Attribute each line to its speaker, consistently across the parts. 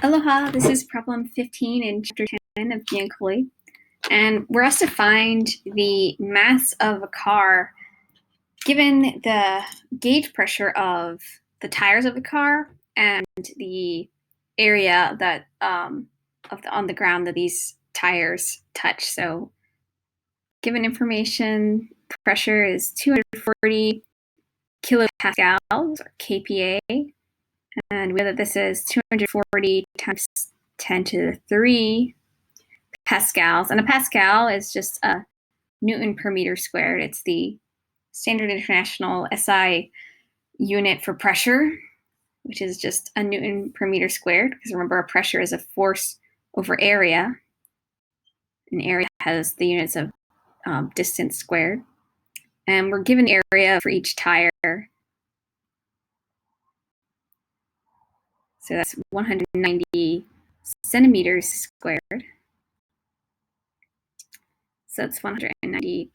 Speaker 1: Aloha, this is problem 15 in chapter 10 of Giancoli. And we're asked to find the mass of a car given the gauge pressure of the tires of the car and the area that on the ground that these tires touch. So given information, pressure is 240 kilopascals, or kPa, and we know that this is 240 times 10 to the 3 pascals. And a pascal is just a Newton per meter squared. It's the standard international SI unit for pressure, which is just a Newton per meter squared, because remember, a pressure is a force over area. And area has the units of distance squared. And we're given area for each tire. So that's 190 centimeters squared. So that's 190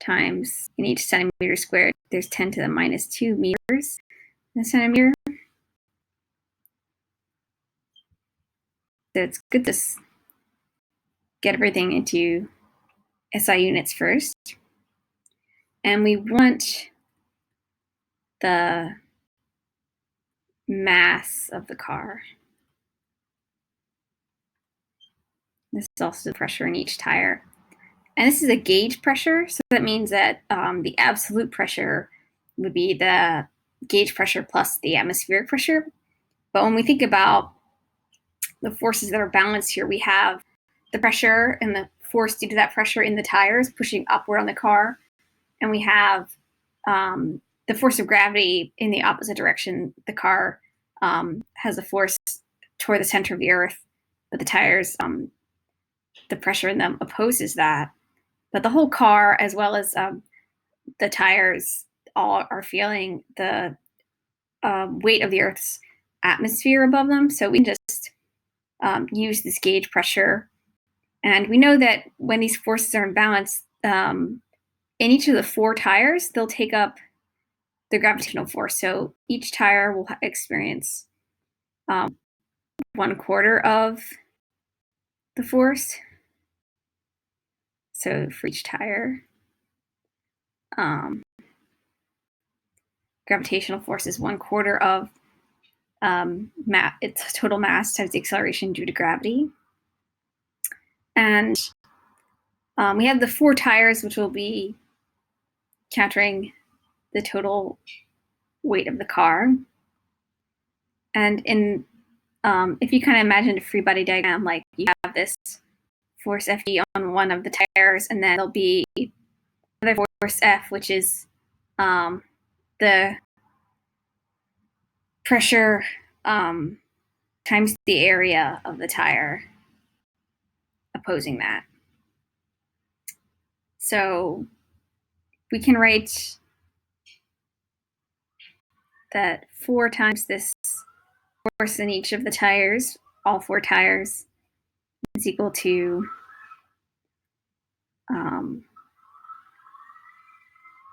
Speaker 1: times in each centimeter squared. There's 10 to the minus 2 meters in a centimeter. So it's good to get everything into SI units first. And we want the mass of the car. This is also the pressure in each tire. And this is a gauge pressure, so that means that the absolute pressure would be the gauge pressure plus the atmospheric pressure. But when we think about the forces that are balanced here, we have the pressure and the force due to that pressure in the tires pushing upward on the car. And we have the force of gravity in the opposite direction. The car has a force toward the center of the earth, but the tires, the pressure in them opposes that. But the whole car, as well as the tires, all are feeling the weight of the Earth's atmosphere above them. So we can just use this gauge pressure. And we know that when these forces are in balance, in each of the 4 tires, they'll take up the gravitational force. So each tire will experience 1/4 of the force. So for each tire, gravitational force is 1/4 of its total mass times the acceleration due to gravity. And we have the 4 tires, which will be countering the total weight of the car. And in if you kind of imagine a free body diagram, like you have this force Fe on one of the tires, and then there'll be another force F, which is the pressure times the area of the tire opposing that. So we can write that 4 times this force in each of the tires, all 4 tires, is equal to let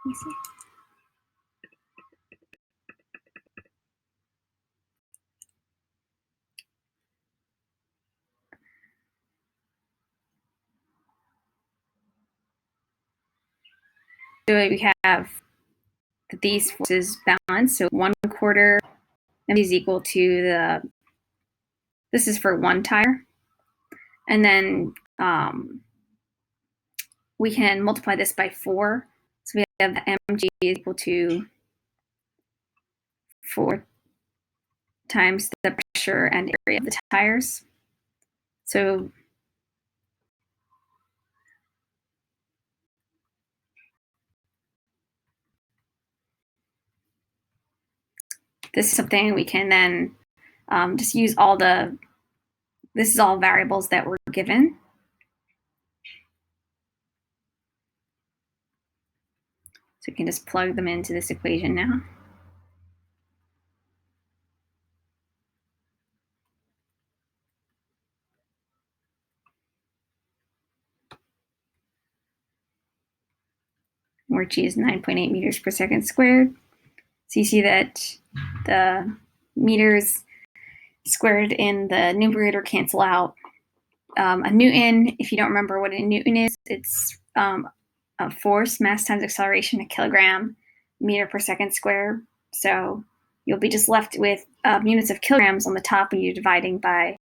Speaker 1: me see. So we have that these forces balance. So 1/4 is equal to this is for 1 tire. And then we can multiply this by 4. So we have that mg is equal to 4 times the pressure and area of the tires. So this is something we can then just use this is all variables that were given. So we can just plug them into this equation now. Where g is 9.8 meters per second squared. So you see that the meters squared in the numerator cancel out. A Newton, if you don't remember what a Newton is, it's a force, mass times acceleration, a kilogram, meter per second squared. So you'll be just left with units of kilograms on the top when you're dividing by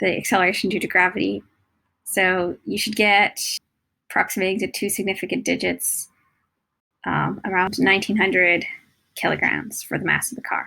Speaker 1: the acceleration due to gravity. So you should get, approximating to 2 significant digits, around 1,900 kilograms for the mass of the car.